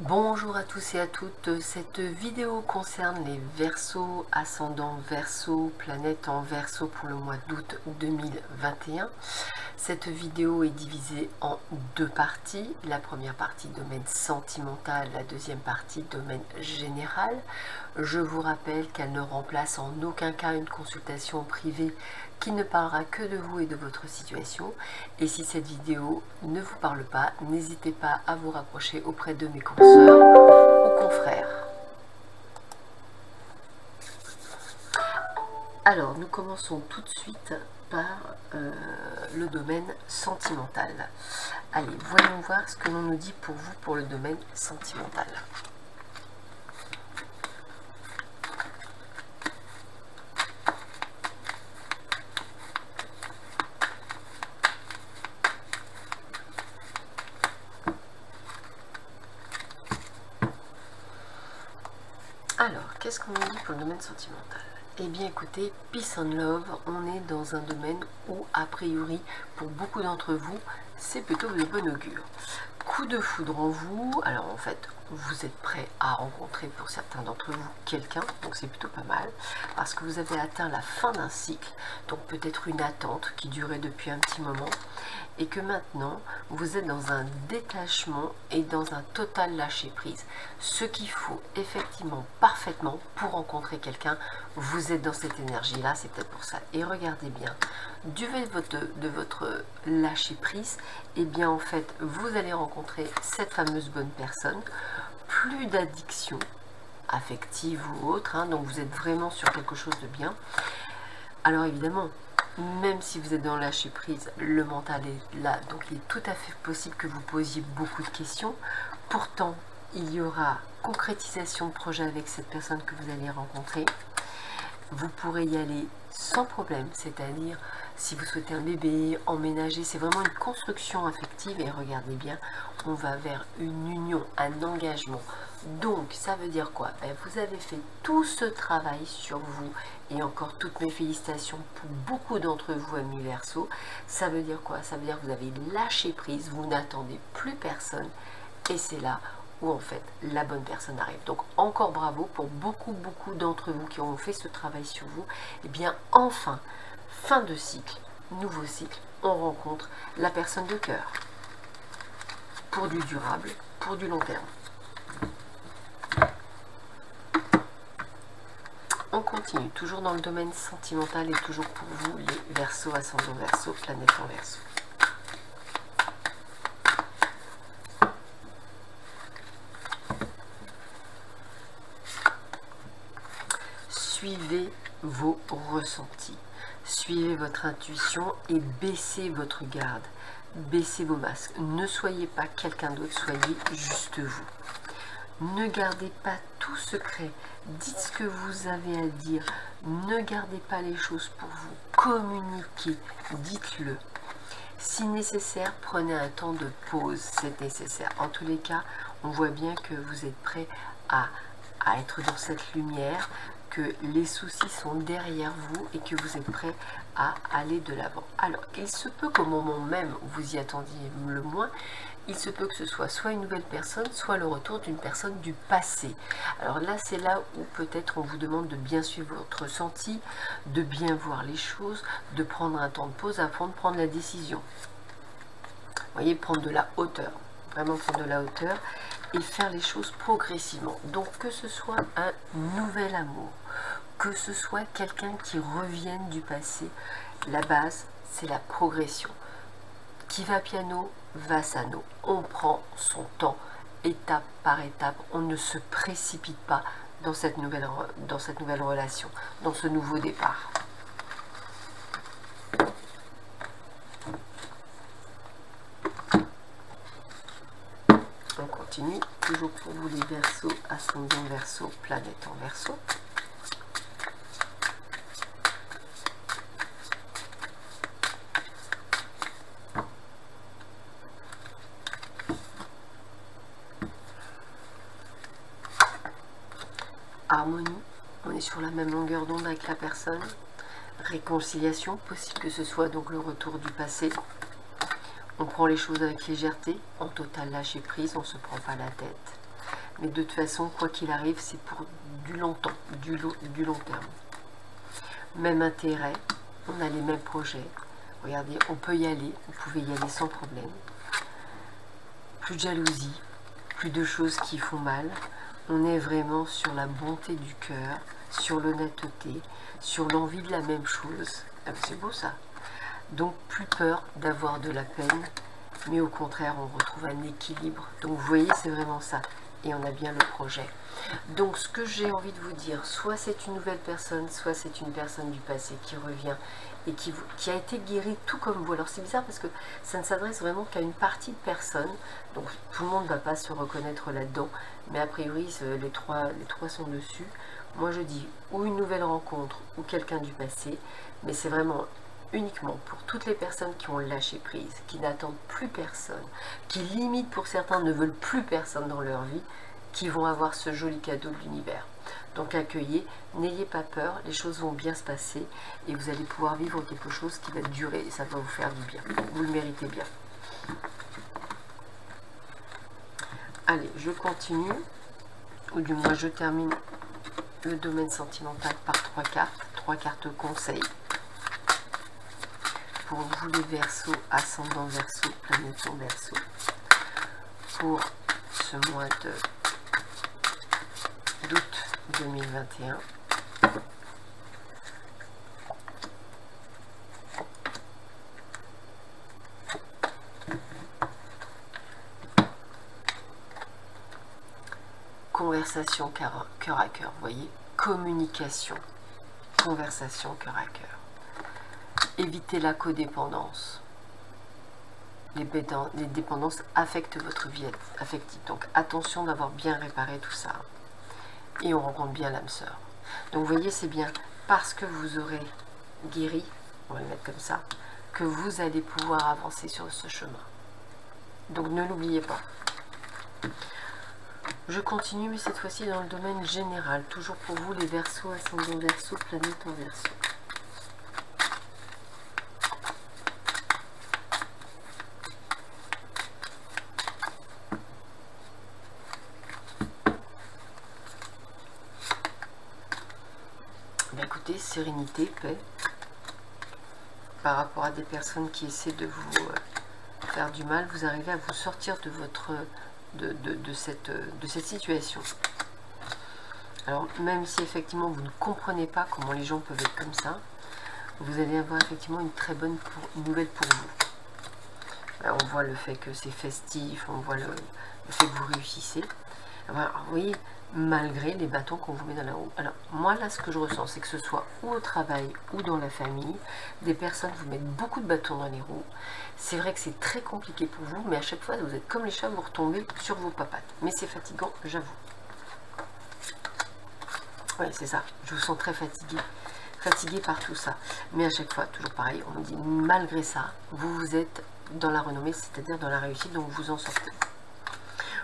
Bonjour à tous et à toutes, cette vidéo concerne les Verseaux, ascendant Verseau, planète en Verseau pour le mois d'août 2021. Cette vidéo est divisée en deux parties. La première partie domaine sentimental, la deuxième partie domaine général. Je vous rappelle qu'elle ne remplace en aucun cas une consultation privée qui ne parlera que de vous et de votre situation. Et si cette vidéo ne vous parle pas, n'hésitez pas à vous rapprocher auprès de mes consoeurs ou confrères. Alors, nous commençons tout de suite par le domaine sentimental. Allez, voyons voir ce que l'on nous dit pour vous pour le domaine sentimental. Alors, qu'est-ce qu'on nous dit pour le domaine sentimental? Eh bien écoutez, Peace and Love, on est dans un domaine où, a priori, pour beaucoup d'entre vous, c'est plutôt de bon augure. Coup de foudre en vous, alors en fait, vous êtes prêt à rencontrer pour certains d'entre vous quelqu'un, donc c'est plutôt pas mal, parce que vous avez atteint la fin d'un cycle, donc peut-être une attente qui durait depuis un petit moment, et que maintenant, vous êtes dans un détachement et dans un total lâcher-prise. Ce qu'il faut effectivement parfaitement pour rencontrer quelqu'un, vous êtes dans cette énergie-là, c'est peut-être pour ça. Et regardez bien, du fait de votre lâcher-prise, et bien en fait, vous allez rencontrer cette fameuse bonne personne, plus d'addiction affective ou autre, hein, donc vous êtes vraiment sur quelque chose de bien. Alors évidemment, même si vous êtes dans le lâcher prise, le mental est là, donc il est tout à fait possible que vous posiez beaucoup de questions. Pourtant, il y aura concrétisation de projet avec cette personne que vous allez rencontrer. Vous pourrez y aller sans problème, c'est-à-dire si vous souhaitez un bébé, emménager, c'est vraiment une construction affective et regardez bien, on va vers une union, un engagement. Donc, ça veut dire quoi? Vous avez fait tout ce travail sur vous et encore toutes mes félicitations pour beaucoup d'entre vous, amis Verseau. Ça veut dire quoi? Ça veut dire que vous avez lâché prise, vous n'attendez plus personne et c'est là où en fait la bonne personne arrive. Donc encore bravo pour beaucoup d'entre vous qui ont fait ce travail sur vous. Et bien enfin, fin de cycle, nouveau cycle, on rencontre la personne de cœur pour du durable, pour du long terme. On continue, toujours dans le domaine sentimental et toujours pour vous les Verseaux, ascendant Verseau, planète en Verseau. Suivez vos ressentis, suivez votre intuition et baissez votre garde, baissez vos masques. Ne soyez pas quelqu'un d'autre, soyez juste vous. Ne gardez pas tout secret, dites ce que vous avez à dire, ne gardez pas les choses pour vous, communiquez, dites-le. Si nécessaire, prenez un temps de pause, c'est nécessaire. En tous les cas, on voit bien que vous êtes prêt à être dans cette lumière, que les soucis sont derrière vous et que vous êtes prêt à aller de l'avant. Alors, il se peut qu'au moment même où vous y attendiez le moins, il se peut que ce soit une nouvelle personne, soit le retour d'une personne du passé. Alors là, c'est là où peut-être on vous demande de bien suivre votre ressenti, de bien voir les choses, de prendre un temps de pause avant de prendre la décision. Vous voyez, prendre de la hauteur, vraiment prendre de la hauteur et faire les choses progressivement. Donc que ce soit un nouvel amour, que ce soit quelqu'un qui revienne du passé, la base, c'est la progression. Qui va piano, va sano. On prend son temps, étape par étape. On ne se précipite pas dans cette nouvelle relation, dans ce nouveau départ. On continue, toujours pour vous les Verseaux, ascendant Verseau, planète en Verseau. Harmonie, on est sur la même longueur d'onde avec la personne. Réconciliation, possible que ce soit donc le retour du passé. On prend les choses avec légèreté, en total lâcher prise, on ne se prend pas la tête. mais de toute façon, quoi qu'il arrive, c'est pour du longtemps, du long terme. Même intérêt, on a les mêmes projets. Regardez, on peut y aller, vous pouvez y aller sans problème. Plus de jalousie, plus de choses qui font mal. On est vraiment sur la bonté du cœur, sur l'honnêteté, sur l'envie de la même chose. Ah, c'est beau ça. Donc plus peur d'avoir de la peine, mais au contraire on retrouve un équilibre. Donc vous voyez, c'est vraiment ça. Et on a bien le projet. Donc ce que j'ai envie de vous dire, soit c'est une nouvelle personne, soit c'est une personne du passé qui revient et qui a été guérie tout comme vous. Alors c'est bizarre parce que ça ne s'adresse vraiment qu'à une partie de personnes. Donc tout le monde ne va pas se reconnaître là-dedans. Mais a priori les trois sont dessus. Moi je dis ou une nouvelle rencontre ou quelqu'un du passé. Mais c'est vraiment uniquement pour toutes les personnes qui ont lâché prise, qui n'attendent plus personne, qui limite pour certains ne veulent plus personne dans leur vie, qui vont avoir ce joli cadeau de l'univers. Donc accueillez, n'ayez pas peur, les choses vont bien se passer et vous allez pouvoir vivre quelque chose qui va durer et ça va vous faire du bien. Vous le méritez bien. Allez, je continue, ou du moins je termine le domaine sentimental par 3 cartes conseils. Pour vous les Verseaux, ascendant Verseau, planète en Verseau, pour ce mois d'août 2021. Conversation cœur à cœur, vous voyez, communication, conversation cœur à cœur. Évitez la codépendance. Les dépendances affectent votre vie affective. Donc attention d'avoir bien réparé tout ça. Et on rencontre bien l'âme sœur. Donc vous voyez, c'est bien parce que vous aurez guéri, on va le mettre comme ça, que vous allez pouvoir avancer sur ce chemin. Donc ne l'oubliez pas. Je continue, mais cette fois-ci dans le domaine général. Toujours pour vous les Verseaux, ascendant Verseau, planète en Verseau. Écoutez, sérénité, paix, par rapport à des personnes qui essaient de vous faire du mal, vous arrivez à vous sortir de votre de cette situation. Alors même si effectivement vous ne comprenez pas comment les gens peuvent être comme ça, vous allez avoir effectivement une très bonne nouvelle pour vous. Alors, on voit le fait que c'est festif, on voit le fait que vous réussissez. Alors, vous voyez, malgré les bâtons qu'on vous met dans la roue. Alors moi là ce que je ressens, c'est que ce soit ou au travail ou dans la famille, des personnes vous mettent beaucoup de bâtons dans les roues. C'est vrai que c'est très compliqué pour vous, mais à chaque fois vous êtes comme les chats, vous retombez sur vos papates. Mais c'est fatigant, j'avoue. Oui, c'est ça, je vous sens très fatigué par tout ça. Mais à chaque fois, toujours pareil, on me dit malgré ça, vous êtes dans la renommée, c'est-à-dire dans la réussite, donc vous en sortez.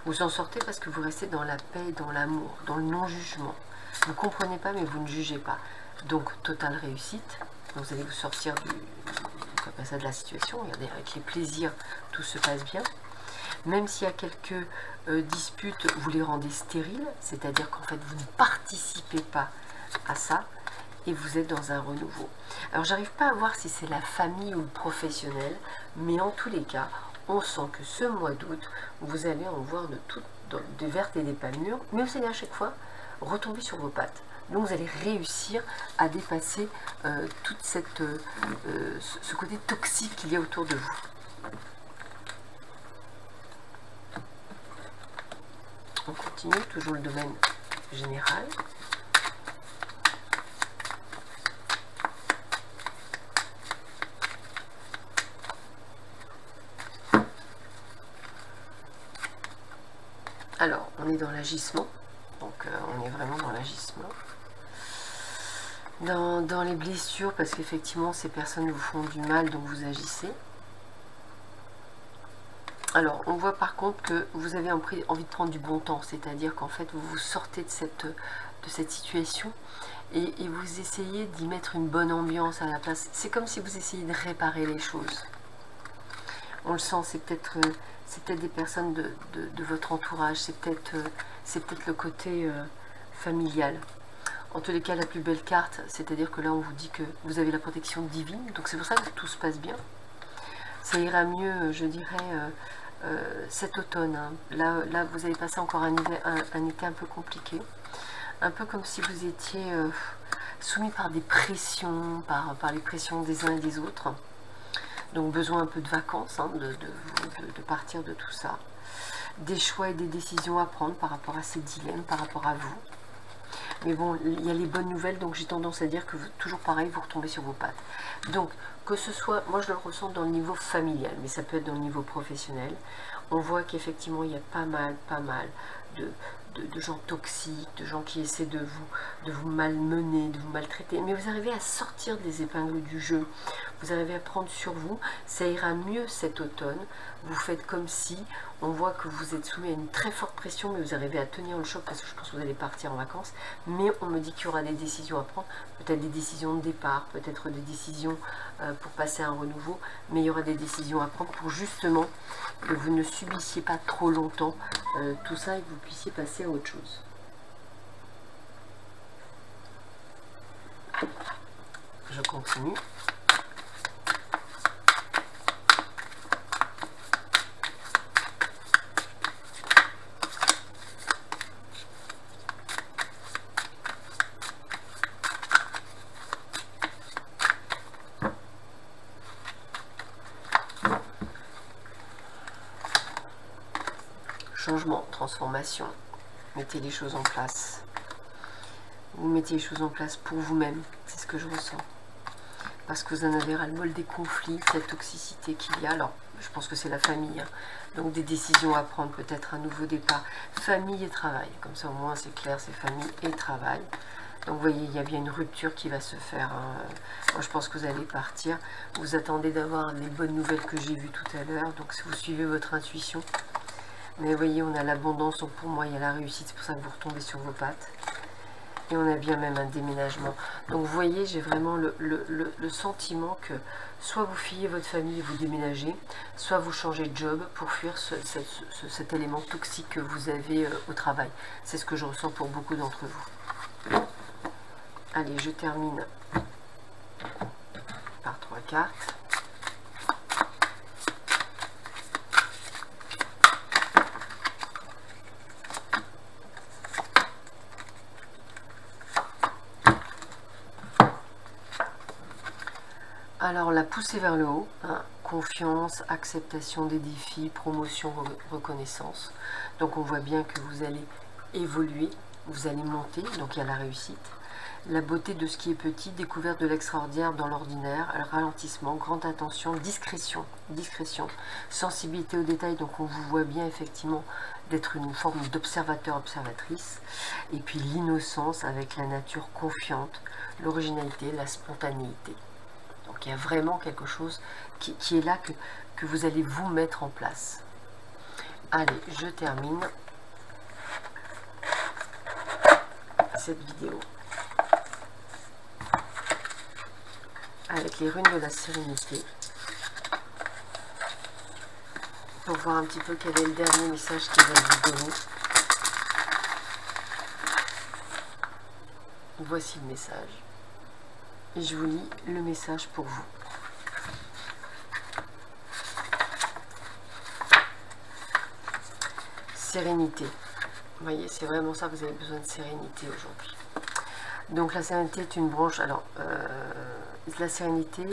Vous en sortez parce que vous restez dans la paix, dans l'amour, dans le non-jugement. Vous ne comprenez pas, mais vous ne jugez pas. Donc, totale réussite. Donc, vous allez vous sortir de la situation. Regardez, avec les plaisirs, tout se passe bien. Même s'il y a quelques disputes, vous les rendez stériles. C'est-à-dire qu'en fait, vous ne participez pas à ça. Et vous êtes dans un renouveau. Alors, j'arrive pas à voir si c'est la famille ou le professionnel. Mais en tous les cas, on sent que ce mois d'août, vous allez en voir de vertes et des pas mûres, mais vous allez à chaque fois retomber sur vos pattes. Donc vous allez réussir à dépasser toute ce côté toxique qu'il y a autour de vous. On continue, toujours le domaine général. Alors, on est dans l'agissement, donc on est vraiment dans l'agissement. Dans les blessures, parce qu'effectivement, ces personnes vous font du mal, donc vous agissez. Alors, on voit par contre que vous avez envie de prendre du bon temps, c'est-à-dire qu'en fait, vous vous sortez de cette situation et vous essayez d'y mettre une bonne ambiance à la place. C'est comme si vous essayez de réparer les choses. On le sent, c'est peut-être des personnes de votre entourage, c'est peut-être c'est peut-être le côté familial. En tous les cas, la plus belle carte, c'est-à-dire que là, on vous dit que vous avez la protection divine. Donc, c'est pour ça que tout se passe bien. Ça ira mieux, je dirais, cet automne. Hein. Là, vous avez passé encore un été un peu compliqué. Un peu comme si vous étiez soumis par des pressions, par les pressions des uns et des autres. Donc, besoin un peu de vacances, hein, de partir de tout ça. Des choix et des décisions à prendre par rapport à ces dilemmes, par rapport à vous. Mais bon, il y a les bonnes nouvelles, donc j'ai tendance à dire que toujours pareil, vous retombez sur vos pattes. Donc, que ce soit, moi je le ressens dans le niveau familial, mais ça peut être dans le niveau professionnel. On voit qu'effectivement, il y a pas mal de gens toxiques, de gens qui essaient de vous malmener, de vous maltraiter. Mais vous arrivez à sortir des épingles du jeu. Vous arrivez à prendre sur vous. Ça ira mieux cet automne. Vous faites comme si, on voit que vous êtes soumis à une très forte pression, mais vous arrivez à tenir le choc parce que je pense que vous allez partir en vacances. Mais on me dit qu'il y aura des décisions à prendre. Peut-être des décisions de départ, peut-être des décisions pour passer à un renouveau. Mais il y aura des décisions à prendre pour justement que vous ne subissiez pas trop longtemps tout ça et que vous puissiez passer à autre chose. Je continue. Changement, transformation, mettez les choses en place. Vous mettez les choses en place pour vous-même, c'est ce que je ressens. Parce que vous en avez ras-le-bol des conflits, cette toxicité qu'il y a. Alors, je pense que c'est la famille, hein. Donc des décisions à prendre, peut-être un nouveau départ. Famille et travail, comme ça au moins c'est clair, c'est famille et travail. Donc vous voyez, il y a bien une rupture qui va se faire. Hein. Moi je pense que vous allez partir. Vous attendez d'avoir les bonnes nouvelles que j'ai vues tout à l'heure. Donc si vous suivez votre intuition. Mais vous voyez, on a l'abondance, donc pour moi il y a la réussite, c'est pour ça que vous retombez sur vos pattes. Et on a bien même un déménagement. Donc vous voyez, j'ai vraiment le sentiment que soit vous fuyez votre famille et vous déménagez, soit vous changez de job pour fuir cet élément toxique que vous avez au travail. C'est ce que je ressens pour beaucoup d'entre vous. Allez, je termine par 3 cartes. Alors, la poussée vers le haut, hein, confiance, acceptation des défis, promotion, reconnaissance. Donc, on voit bien que vous allez évoluer, vous allez monter, donc il y a la réussite. La beauté de ce qui est petit, découverte de l'extraordinaire dans l'ordinaire, ralentissement, grande attention, discrétion, sensibilité aux détails. Donc, on vous voit bien effectivement d'être une forme d'observateur-observatrice. Et puis, l'innocence avec la nature confiante, l'originalité, la spontanéité. Donc il y a vraiment quelque chose qui est là que vous allez vous mettre en place. Allez, je termine cette vidéo avec les runes de la sérénité pour voir un petit peu quel est le dernier message qu'ils veulent vous donner. Voici le message. Et je vous lis le message pour vous. Sérénité. Vous voyez, c'est vraiment ça, vous avez besoin de sérénité aujourd'hui. Donc la sérénité est une branche, alors la sérénité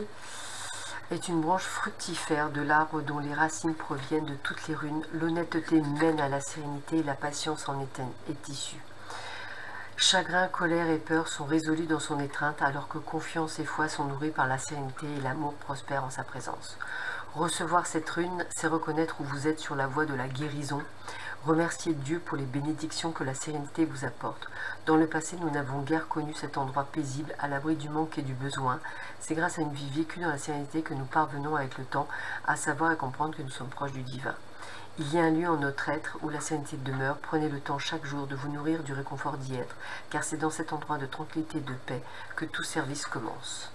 est une branche fructifère de l'arbre dont les racines proviennent de toutes les runes. L'honnêteté mène à la sérénité et la patience en est issue. Chagrin, colère et peur sont résolus dans son étreinte, alors que confiance et foi sont nourris par la sérénité et l'amour prospère en sa présence. Recevoir cette rune, c'est reconnaître où vous êtes sur la voie de la guérison. Remerciez Dieu pour les bénédictions que la sérénité vous apporte. Dans le passé, nous n'avons guère connu cet endroit paisible, à l'abri du manque et du besoin. C'est grâce à une vie vécue dans la sérénité que nous parvenons avec le temps à savoir et comprendre que nous sommes proches du divin. Il y a un lieu en notre être où la sérénité demeure. Prenez le temps chaque jour de vous nourrir du réconfort d'y être, car c'est dans cet endroit de tranquillité et de paix que tout service commence.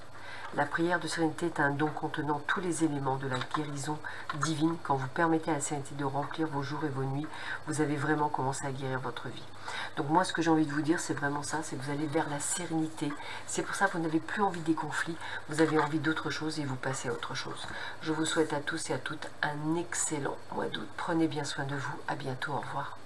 La prière de sérénité est un don contenant tous les éléments de la guérison divine. Quand vous permettez à la sérénité de remplir vos jours et vos nuits, vous avez vraiment commencé à guérir votre vie. Donc moi, ce que j'ai envie de vous dire, c'est vraiment ça, c'est que vous allez vers la sérénité. C'est pour ça que vous n'avez plus envie des conflits, vous avez envie d'autre chose et vous passez à autre chose. Je vous souhaite à tous et à toutes un excellent mois d'août. Prenez bien soin de vous, à bientôt, au revoir.